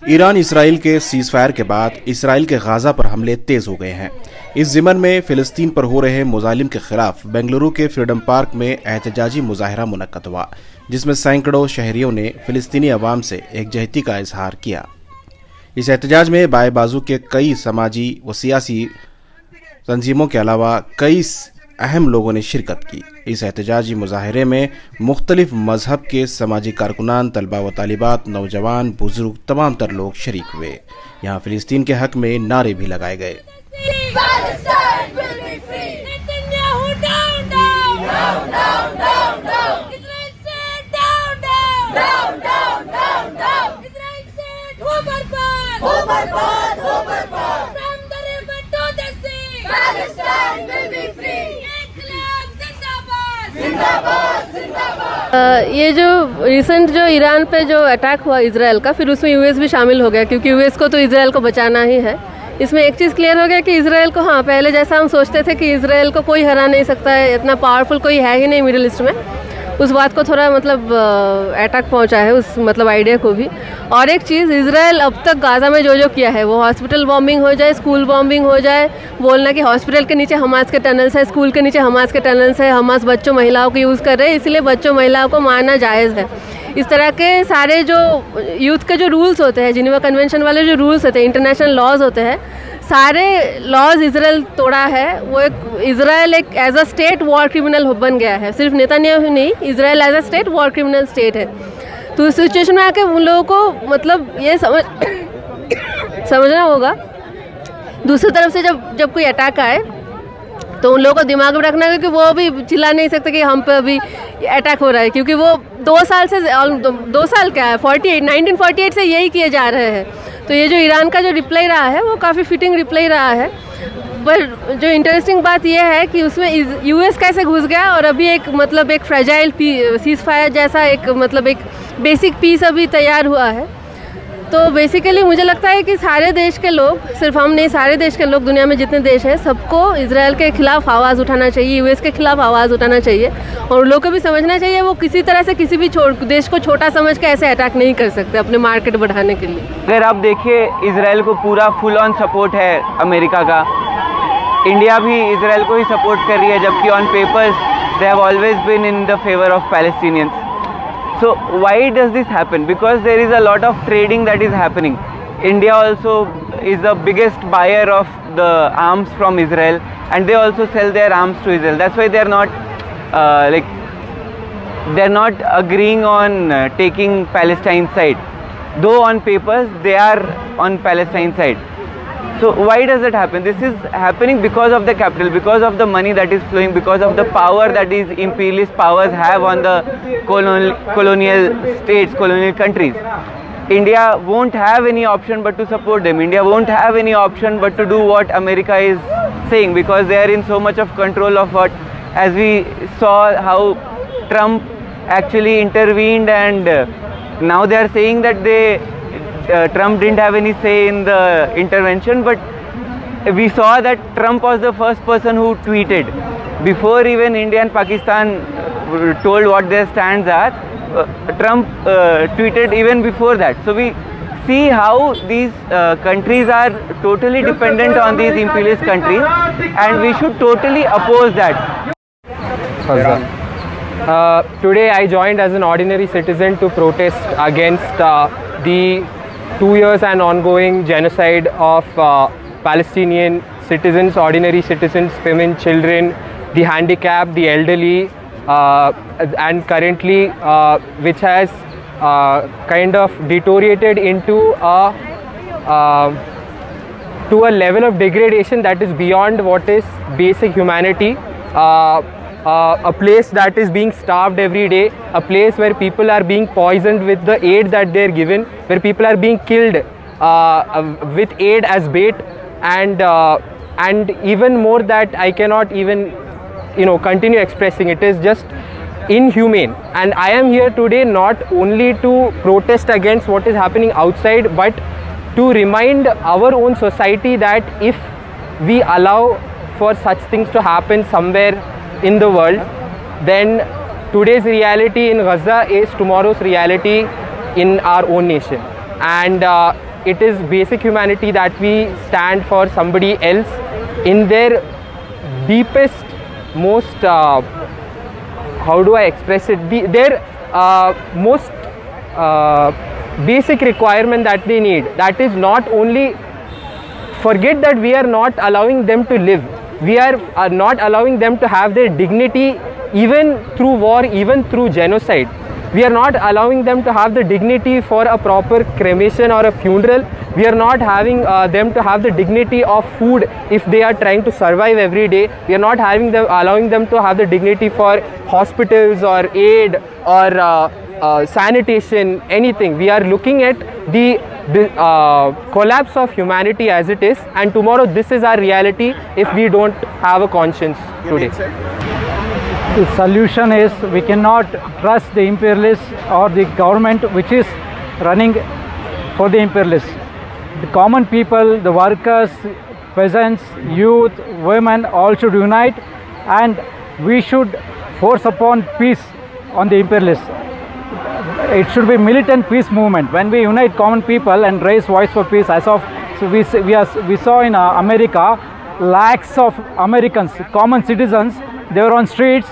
Iran Israel के ceasefire के बाद इसराइल के गाजा पर हमले तेज हो गए हैं। इस ज़िमन में फ़िलिस्तीन पर हो रहे मुजालिम के खिलाफ बेंगलुरु के फ्रीडम पार्क में एहतजाजी मुजाहरा मुनक्कद हुआ, जिसमें सैकड़ों शहरियों ने फ़िलिस्तीनी अवाम से एकजुटता का इजहार किया। इस एहतजाज में बाएं बाजू के कई समाजी व सियासी तंजीमों के अलावा कई अहम लोगों ने शिरकत की। इस एहतजाजी मुजाहरे में मुख्तलिफ मजहब के समाजी कारकुनान, तलबा व तालिबात, नौजवान, बुजुर्ग, तमाम तर लोग शरीक हुए। यहाँ फ़िलिस्तीन के हक में नारे भी लगाए गए। ये जो रिसेंट जो ईरान पे जो अटैक हुआ इजराइल का, फिर उसमें यूएस भी शामिल हो गया, क्योंकि यूएस को तो इजराइल को बचाना ही है। इसमें एक चीज़ क्लियर हो गया कि इजराइल को, हाँ, पहले जैसा हम सोचते थे कि इजराइल को कोई हरा नहीं सकता है, इतना पावरफुल कोई है ही नहीं मिडिल ईस्ट में, उस बात को थोड़ा अटैक पहुंचा है, उस आइडिया को भी। और एक चीज़, इजराइल अब तक गाज़ा में जो किया है, वो हॉस्पिटल बॉम्बिंग हो जाए, स्कूल बॉम्बिंग हो जाए, बोलना कि हॉस्पिटल के नीचे हमास के टनल्स है, स्कूल के नीचे हमास के टनल्स है, हमास बच्चों महिलाओं को यूज़ कर रहे हैं, इसलिए बच्चों महिलाओं को मारना जायज़ है। इस तरह के सारे जो यूथ के जो रूल्स होते हैं, जिनेवा कन्वेंशन वाले जो रूल्स होते हैं, इंटरनेशनल लॉज होते हैं, सारे लॉज इजराइल तोड़ा है। वो इजराइल एक as a state war criminal बन गया है। सिर्फ नेतन्याहू नहीं, Israel as a state war criminal state है। तो इस सिचुएशन में आके उन लोगों को ये समझना होगा। दूसरी तरफ से जब कोई अटैक आए तो उन लोगों को दिमाग में रखना है कि वो भी चिल्ला नहीं सकते कि हम पे अभी अटैक हो रहा है, क्योंकि वो 2 साल क्या है, 1948 से यही किए जा रहे हैं। तो ये जो ईरान का जो रिप्लाई रहा है, वो काफ़ी फिटिंग रिप्लाई रहा है। पर जो इंटरेस्टिंग बात यह है कि उसमें यूएस कैसे घुस गया, और अभी एक फ्रेजाइल सीज़फायर जैसा एक बेसिक पीस अभी तैयार हुआ है। तो बेसिकली मुझे लगता है कि सारे देश के लोग, सिर्फ हम नहीं, सारे देश के लोग, दुनिया में जितने देश हैं, सबको इजराइल के खिलाफ आवाज़ उठाना चाहिए, यूएस के खिलाफ आवाज़ उठाना चाहिए, और लोगों को भी समझना चाहिए वो किसी तरह से किसी भी देश को छोटा समझ के ऐसे अटैक नहीं कर सकते अपने मार्केट बढ़ाने के लिए। अगर आप देखिए, इजराइल को पूरा फुल ऑन सपोर्ट है अमेरिका का। इंडिया भी इजराइल को ही सपोर्ट कर रही है, जबकि on papers they have always been in the favour of Palestinians. So why does this happen? Because there is a lot of trading that is happening. India also is the biggest buyer of the arms from Israel, and they also sell their arms to Israel. That's why they are not they're not agreeing on taking Palestine's side. Though on papers they are on Palestine's side. So why does it happen? This is happening because of the capital, because of the money that is flowing, because of the power that these imperialist powers have on the colonial states, colonial countries. India won't have any option but to support them. India won't have any option but to do what America is saying, because they are in so much of control of what, as we saw how Trump actually intervened, and now they are saying that Trump didn't have any say in the intervention, but we saw that Trump was the first person who tweeted before even India and Pakistan told what their stands are. Trump tweeted even before that. So we see how these countries are totally dependent on these imperialist countries, and we should totally oppose that. Today I joined as an ordinary citizen to protest against the 2 years and ongoing genocide of Palestinian citizens, ordinary citizens, women, children, the handicapped, the elderly, and currently which has kind of deteriorated into to a level of degradation that is beyond what is basic humanity. A place that is being starved every day, a place where people are being poisoned with the aid that they're given, where people are being killed with aid as bait, and even more that I cannot even continue expressing. It is just inhumane, and I am here today not only to protest against what is happening outside, but to remind our own society that if we allow for such things to happen somewhere in the world, then today's reality in Gaza is tomorrow's reality in our own nation. And it is basic humanity that we stand for somebody else in their deepest, most how do I express it? Their most basic requirement that they need. That is not only, forget that we are not allowing them to live. We are not allowing them to have their dignity even through war, even through genocide. We are not allowing them to have the dignity for a proper cremation or a funeral. We are not having them to have the dignity of food if they are trying to survive every day. We are not allowing them to have the dignity for hospitals or aid or sanitation, anything. We are looking at the collapse of humanity as it is, and tomorrow this is our reality if we don't have a conscience today. The solution is we cannot trust the imperialists or the government which is running for the imperialists. The common people, the workers, peasants, youth, women all should unite, and we should force upon peace on the imperialists. It should be militant peace movement. When we unite common people and raise voice for peace, as of so we saw in America, lakhs of Americans, common citizens, they were on streets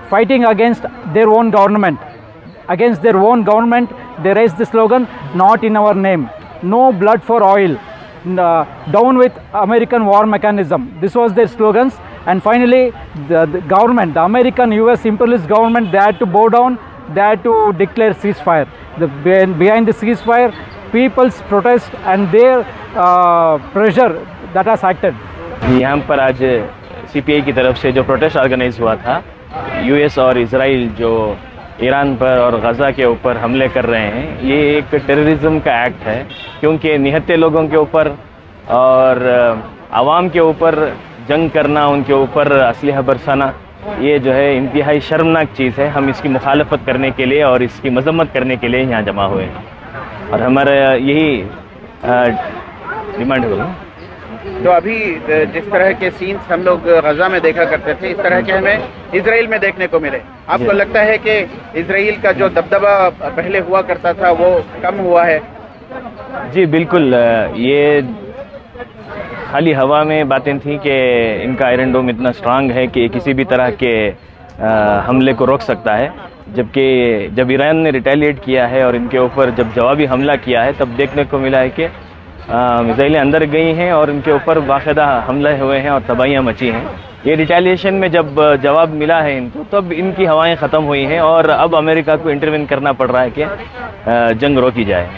fighting against their own government. Against their own government, they raised the slogan, "Not in our name." No blood for oil. Down with American war mechanism. This was their slogans. And finally, the government, the American US imperialist government, they had to bow down. They had to declare ceasefire. Behind the ceasefire, people's protest and their pressure that has acted. यहाँ पर आज CPI की तरफ से जो protest organise हुआ था, US और इजराइल जो ईरान पर और गज़ा के ऊपर हमले कर रहे हैं, ये एक टेररिज्म का एक्ट है, क्योंकि निहत्थे लोगों के ऊपर और आवाम के ऊपर जंग करना, उनके ऊपर असलहा बरसाना, ये जो है इंतहाई शर्मनाक चीज़ है। हम इसकी मुखालफत करने के लिए और इसकी मजम्मत करने के लिए यहाँ जमा हुए हैं और हमारा यही डिमांड होगा। तो अभी जिस तरह के सीन्स हम लोग गजा में देखा करते थे, इस तरह के हमें इजराइल में देखने को मिले। आपको लगता है कि इजराइल का जो दबदबा पहले हुआ करता था वो कम हुआ है? जी बिल्कुल, ये खाली हवा में बातें थी कि इनका आयरन डोम इतना स्ट्रांग है कि किसी भी तरह के हमले को रोक सकता है, जबकि जब ईरान ने रिटेलिएट किया है और इनके ऊपर जब जवाबी हमला किया है, तब देखने को मिला है कि मिसाइलें अंदर गई हैं और इनके ऊपर बाकायदा हमले हुए हैं और तबाहियाँ मची हैं। ये रिटेलिएशन में जब जवाब मिला है इनको, तब इनकी हवाएं ख़त्म हुई हैं और अब अमेरिका को इंटरवेन करना पड़ रहा है कि जंग रोकी जाए।